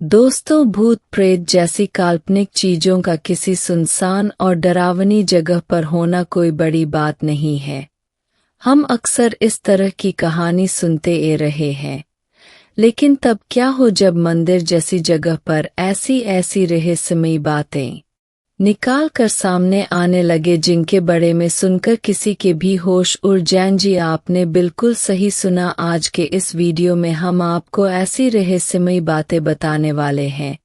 दोस्तों, भूत प्रेत जैसी काल्पनिक चीजों का किसी सुनसान और डरावनी जगह पर होना कोई बड़ी बात नहीं है। हम अक्सर इस तरह की कहानी सुनते रहे हैं, लेकिन तब क्या हो जब मंदिर जैसी जगह पर ऐसी रहस्यमयी बातें निकाल कर सामने आने लगे जिनके बारे में सुनकर किसी के भी होश उड़ जाएं। जी, आपने बिल्कुल सही सुना। आज के इस वीडियो में हम आपको ऐसी रहस्यमयी बातें बताने वाले हैं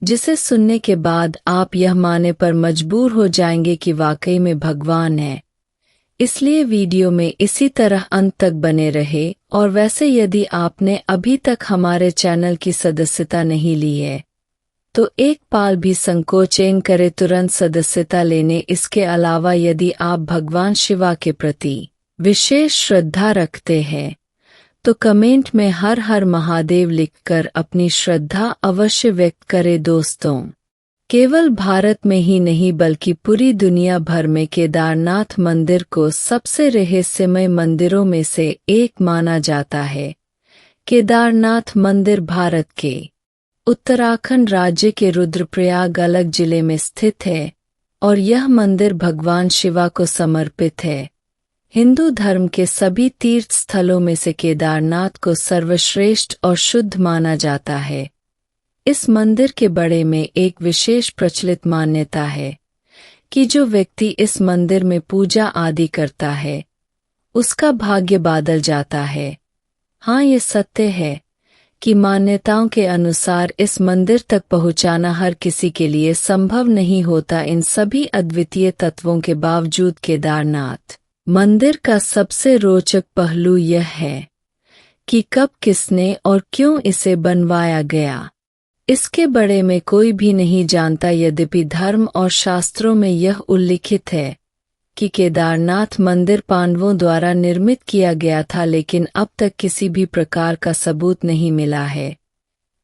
जिसे सुनने के बाद आप यह मानने पर मजबूर हो जाएंगे कि वाकई में भगवान है। इसलिए वीडियो में इसी तरह अंत तक बने रहे। और वैसे यदि आपने अभी तक हमारे चैनल की सदस्यता नहीं ली है तो एक पाल भी संकोच न करे तुरंत सदस्यता लेने। इसके अलावा यदि आप भगवान शिवा के प्रति विशेष श्रद्धा रखते हैं तो कमेंट में हर हर महादेव लिखकर अपनी श्रद्धा अवश्य व्यक्त करें। दोस्तों, केवल भारत में ही नहीं बल्कि पूरी दुनिया भर में केदारनाथ मंदिर को सबसे रहस्यमय मंदिरों में से एक माना जाता है। केदारनाथ मंदिर भारत के उत्तराखंड राज्य के रुद्रप्रयाग अलग जिले में स्थित है और यह मंदिर भगवान शिवा को समर्पित है। हिंदू धर्म के सभी तीर्थ स्थलों में से केदारनाथ को सर्वश्रेष्ठ और शुद्ध माना जाता है। इस मंदिर के बारे में एक विशेष प्रचलित मान्यता है कि जो व्यक्ति इस मंदिर में पूजा आदि करता है उसका भाग्य बदल जाता है। हाँ, ये सत्य है कि मान्यताओं के अनुसार इस मंदिर तक पहुंचाना हर किसी के लिए संभव नहीं होता। इन सभी अद्वितीय तत्वों के बावजूद केदारनाथ मंदिर का सबसे रोचक पहलू यह है कि कब, किसने और क्यों इसे बनवाया गया, इसके बारे में कोई भी नहीं जानता। यद्यपि धर्म और शास्त्रों में यह उल्लिखित है कि केदारनाथ मंदिर पांडवों द्वारा निर्मित किया गया था, लेकिन अब तक किसी भी प्रकार का सबूत नहीं मिला है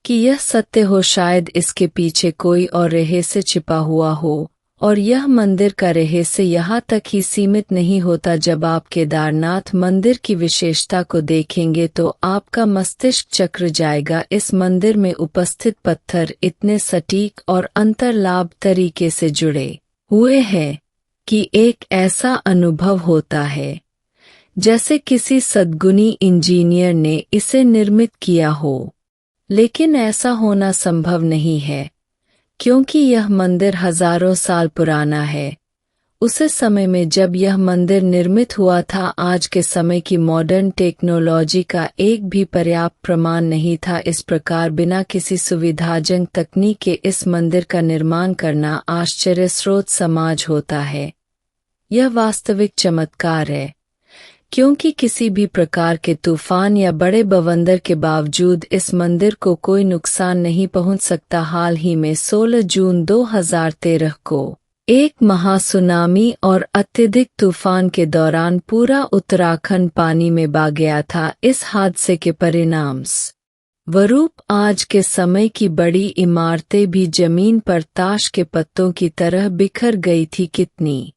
कि यह सत्य हो। शायद इसके पीछे कोई और रहस्य छिपा हुआ हो। और यह मंदिर का रहस्य यहाँ तक ही सीमित नहीं होता। जब आप केदारनाथ मंदिर की विशेषता को देखेंगे तो आपका मस्तिष्क चक्र जाएगा। इस मंदिर में उपस्थित पत्थर इतने सटीक और अंतर्लाभ तरीके से जुड़े हुए हैं कि एक ऐसा अनुभव होता है जैसे किसी सद्गुणी इंजीनियर ने इसे निर्मित किया हो। लेकिन ऐसा होना संभव नहीं है क्योंकि यह मंदिर हजारों साल पुराना है। उस समय में जब यह मंदिर निर्मित हुआ था, आज के समय की मॉडर्न टेक्नोलॉजी का एक भी पर्याप्त प्रमाण नहीं था। इस प्रकार बिना किसी सुविधाजनक तकनीक के इस मंदिर का निर्माण करना आश्चर्य स्रोत समाज होता है। यह वास्तविक चमत्कार है क्योंकि किसी भी प्रकार के तूफान या बड़े बवंडर के बावजूद इस मंदिर को कोई नुकसान नहीं पहुंच सकता। हाल ही में 16 जून 2013 को एक महासुनामी और अत्यधिक तूफान के दौरान पूरा उत्तराखंड पानी में बह गया था। इस हादसे के परिणाम स्वरूप आज के समय की बड़ी इमारतें भी जमीन पर ताश के पत्तों की तरह बिखर गई थी। कितनी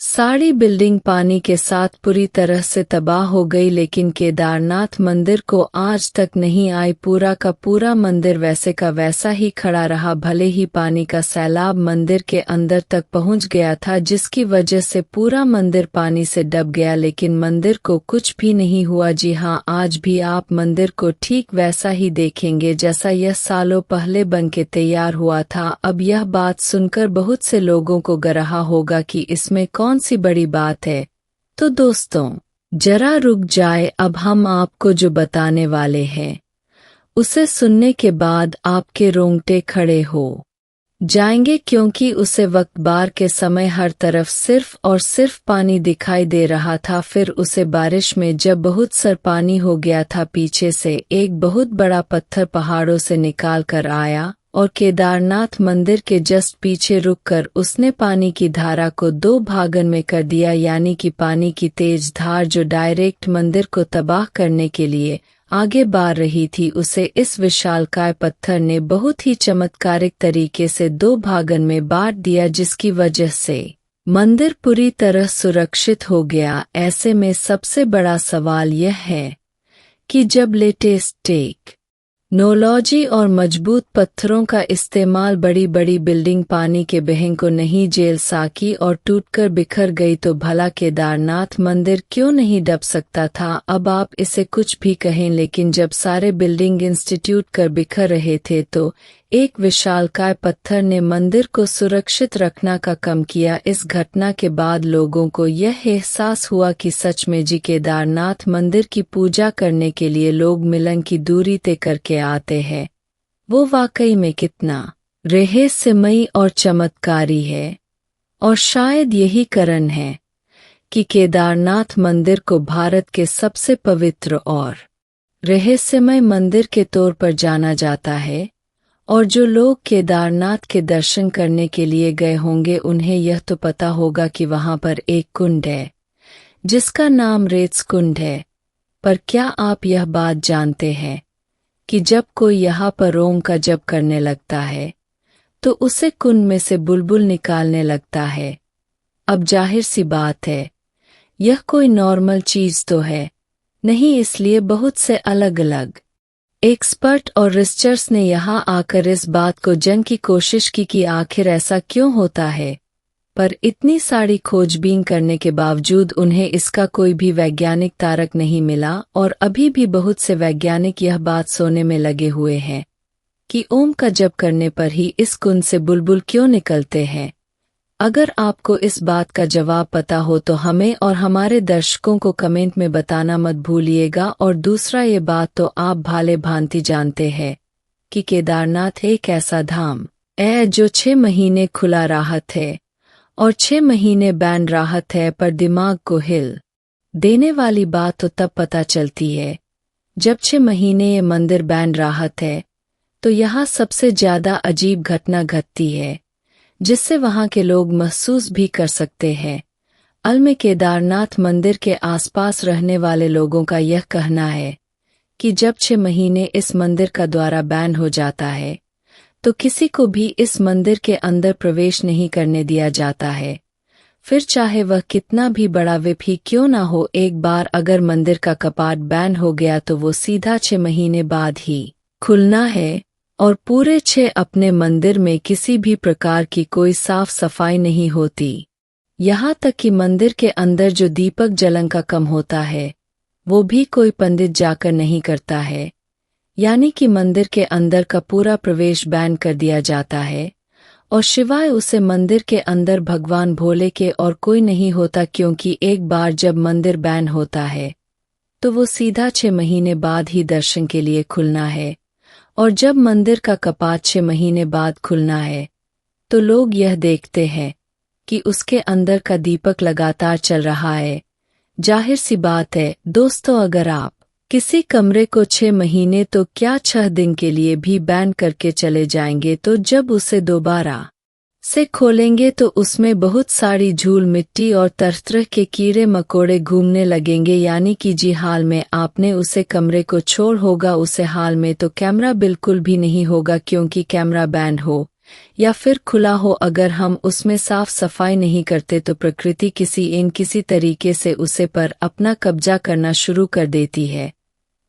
सारी बिल्डिंग पानी के साथ पूरी तरह से तबाह हो गई, लेकिन केदारनाथ मंदिर को आज तक नहीं आई। पूरा का पूरा मंदिर वैसे का वैसा ही खड़ा रहा। भले ही पानी का सैलाब मंदिर के अंदर तक पहुंच गया था जिसकी वजह से पूरा मंदिर पानी से डूब गया, लेकिन मंदिर को कुछ भी नहीं हुआ। जी हाँ, आज भी आप मंदिर को ठीक वैसा ही देखेंगे जैसा यह सालों पहले बन के तैयार हुआ था। अब यह बात सुनकर बहुत से लोगों को गरहा होगा कि इसमें कौन सी बड़ी बात है। तो दोस्तों, जरा रुक जाए। अब हम आपको जो बताने वाले हैं उसे सुनने के बाद आपके रोंगटे खड़े हो जाएंगे, क्योंकि उसे वक्त बार के समय हर तरफ सिर्फ और सिर्फ पानी दिखाई दे रहा था। फिर उसे बारिश में जब बहुत सर पानी हो गया था, पीछे से एक बहुत बड़ा पत्थर पहाड़ों से निकाल कर आया और केदारनाथ मंदिर के जस्ट पीछे रुककर उसने पानी की धारा को 2 भागन में कर दिया। यानी कि पानी की तेज धार जो डायरेक्ट मंदिर को तबाह करने के लिए आगे बढ़ रही थी, उसे इस विशालकाय पत्थर ने बहुत ही चमत्कारिक तरीके से 2 भागन में बांट दिया, जिसकी वजह से मंदिर पूरी तरह सुरक्षित हो गया। ऐसे में सबसे बड़ा सवाल यह है कि जब लेटेस्ट टेक नोलॉजी और मजबूत पत्थरों का इस्तेमाल बड़ी बड़ी बिल्डिंग पानी के बहंग को नहीं झेल सकी और टूटकर बिखर गई तो भला केदारनाथ मंदिर क्यों नहीं डब सकता था। अब आप इसे कुछ भी कहें, लेकिन जब सारे बिल्डिंग इंस्टीट्यूट कर बिखर रहे थे तो एक विशालकाय पत्थर ने मंदिर को सुरक्षित रखना का काम किया। इस घटना के बाद लोगों को यह एहसास हुआ कि सच में जी केदारनाथ मंदिर की पूजा करने के लिए लोग मिलन की दूरी तय करके आते हैं, वो वाकई में कितना रहस्यमयी और चमत्कारी है। और शायद यही कारण है कि केदारनाथ मंदिर को भारत के सबसे पवित्र और रहस्यमय मंदिर के तौर पर जाना जाता है। और जो लोग केदारनाथ के दर्शन करने के लिए गए होंगे उन्हें यह तो पता होगा कि वहां पर एक कुंड है जिसका नाम रेत्स कुंड है। पर क्या आप यह बात जानते हैं कि जब कोई यहाँ पर ओम का जप करने लगता है तो उसे कुंड में से बुलबुल निकालने लगता है। अब जाहिर सी बात है यह कोई नॉर्मल चीज तो है नहीं, इसलिए बहुत से अलग अलग एक्सपर्ट और रिसर्चर्स ने यहाँ आकर इस बात को जानने की कोशिश की कि आखिर ऐसा क्यों होता है। पर इतनी सारी खोजबीन करने के बावजूद उन्हें इसका कोई भी वैज्ञानिक तारक नहीं मिला। और अभी भी बहुत से वैज्ञानिक यह बात सोचने में लगे हुए हैं कि ओम का जप करने पर ही इस कुंड से बुलबुल क्यों निकलते हैं। अगर आपको इस बात का जवाब पता हो तो हमें और हमारे दर्शकों को कमेंट में बताना मत भूलिएगा। और दूसरा ये बात तो आप भाले भांति जानते हैं कि केदारनाथ एक ऐसा धाम है जो 6 महीने खुला राहत है और 6 महीने बैन राहत है। पर दिमाग को हिल देने वाली बात तो तब पता चलती है जब 6 महीने ये मंदिर बैन राहत है तो यहाँ सबसे ज्यादा अजीब घटना घटती है जिससे वहां के लोग महसूस भी कर सकते हैं। में केदारनाथ मंदिर के आसपास रहने वाले लोगों का यह कहना है कि जब 6 महीने इस मंदिर का द्वारा बैन हो जाता है तो किसी को भी इस मंदिर के अंदर प्रवेश नहीं करने दिया जाता है, फिर चाहे वह कितना भी बड़ा विप ही क्यों ना हो। एक बार अगर मंदिर का कपाट बैन हो गया तो वो सीधा 6 महीने बाद ही खुलना है। और पूरे 6 अपने मंदिर में किसी भी प्रकार की कोई साफ सफाई नहीं होती। यहाँ तक कि मंदिर के अंदर जो दीपक जलन का कम होता है वो भी कोई पंडित जाकर नहीं करता है। यानी कि मंदिर के अंदर का पूरा प्रवेश बैन कर दिया जाता है और शिवाय उसे मंदिर के अंदर भगवान भोले के और कोई नहीं होता, क्योंकि एक बार जब मंदिर बैन होता है तो वो सीधा 6 महीने बाद ही दर्शन के लिए खुलना है। और जब मंदिर का कपाट 6 महीने बाद खुलना है तो लोग यह देखते हैं कि उसके अंदर का दीपक लगातार चल रहा है। जाहिर सी बात है दोस्तों, अगर आप किसी कमरे को 6 महीने तो क्या 6 दिन के लिए भी बैन करके चले जाएंगे तो जब उसे दोबारा से खोलेंगे तो उसमें बहुत सारी धूल मिट्टी और तरह तरह के कीड़े मकोड़े घूमने लगेंगे। यानी कि जी हाल में आपने उसे कमरे को छोड़ होगा, उसे हाल में तो कैमरा बिल्कुल भी नहीं होगा क्योंकि कैमरा बैन हो या फिर खुला हो, अगर हम उसमें साफ सफाई नहीं करते तो प्रकृति किसी तरीके से उसे पर अपना कब्जा करना शुरू कर देती है।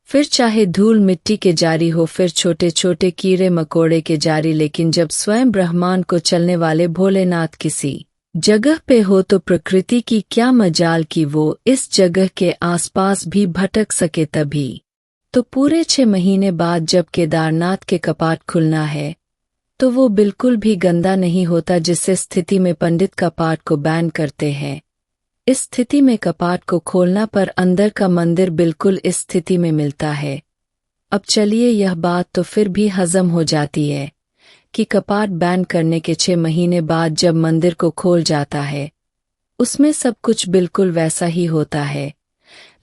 फिर चाहे धूल मिट्टी के जारी हो, फिर छोटे छोटे कीड़े मकोड़े के जारी, लेकिन जब स्वयं ब्रह्मांड को चलने वाले भोलेनाथ किसी जगह पे हो तो प्रकृति की क्या मजाल कि वो इस जगह के आसपास भी भटक सके। तभी तो पूरे 6 महीने बाद जब केदारनाथ के कपाट खुलना है तो वो बिल्कुल भी गंदा नहीं होता, जिससे स्थिति में पंडित कपाट को बैन करते हैं। इस स्थिति में कपाट को खोलना पर अंदर का मंदिर बिल्कुल इस स्थिति में मिलता है। अब चलिए यह बात तो फिर भी हजम हो जाती है कि कपाट बैन करने के 6 महीने बाद जब मंदिर को खोल जाता है उसमें सब कुछ बिल्कुल वैसा ही होता है,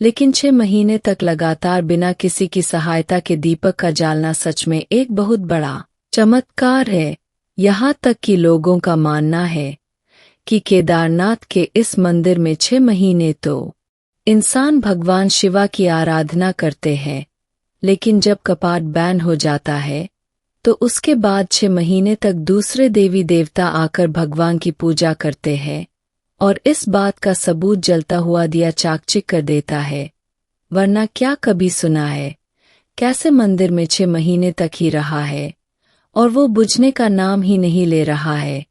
लेकिन 6 महीने तक लगातार बिना किसी की सहायता के दीपक का जलना सच में एक बहुत बड़ा चमत्कार है। यहाँ तक कि लोगों का मानना है कि केदारनाथ के इस मंदिर में 6 महीने तो इंसान भगवान शिवा की आराधना करते हैं, लेकिन जब कपाट बैन हो जाता है तो उसके बाद 6 महीने तक दूसरे देवी देवता आकर भगवान की पूजा करते हैं और इस बात का सबूत जलता हुआ दिया चाकचिक कर देता है। वरना क्या कभी सुना है कैसे मंदिर में 6 महीने तक ही रहा है और वो बुझने का नाम ही नहीं ले रहा है।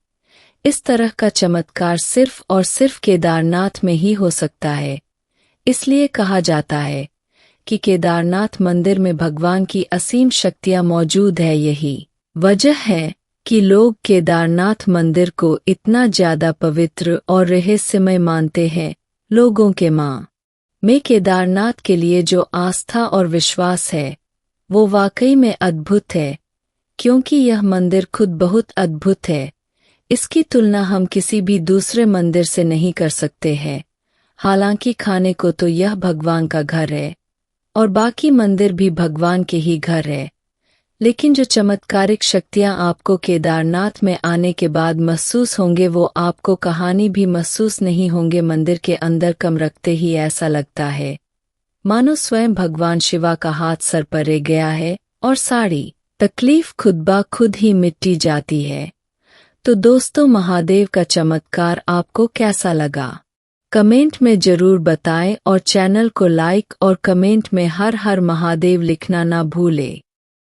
इस तरह का चमत्कार सिर्फ और सिर्फ केदारनाथ में ही हो सकता है। इसलिए कहा जाता है कि केदारनाथ मंदिर में भगवान की असीम शक्तियां मौजूद है। यही वजह है कि लोग केदारनाथ मंदिर को इतना ज्यादा पवित्र और रहस्यमय मानते हैं। लोगों के मां में केदारनाथ के लिए जो आस्था और विश्वास है वो वाकई में अद्भुत है, क्योंकि यह मंदिर खुद बहुत अद्भुत है। इसकी तुलना हम किसी भी दूसरे मंदिर से नहीं कर सकते हैं। हालांकि खाने को तो यह भगवान का घर है और बाकी मंदिर भी भगवान के ही घर है, लेकिन जो चमत्कारिक शक्तियां आपको केदारनाथ में आने के बाद महसूस होंगे वो आपको कहानी भी महसूस नहीं होंगे। मंदिर के अंदर कम रखते ही ऐसा लगता है मानो स्वयं भगवान शिवा का हाथ सर पर रह गया है और सारी तकलीफ खुद ब खुद ही मिटी जाती है। तो दोस्तों, महादेव का चमत्कार आपको कैसा लगा? कमेंट में जरूर बताएं और चैनल को लाइक और कमेंट में हर हर महादेव लिखना ना भूलें।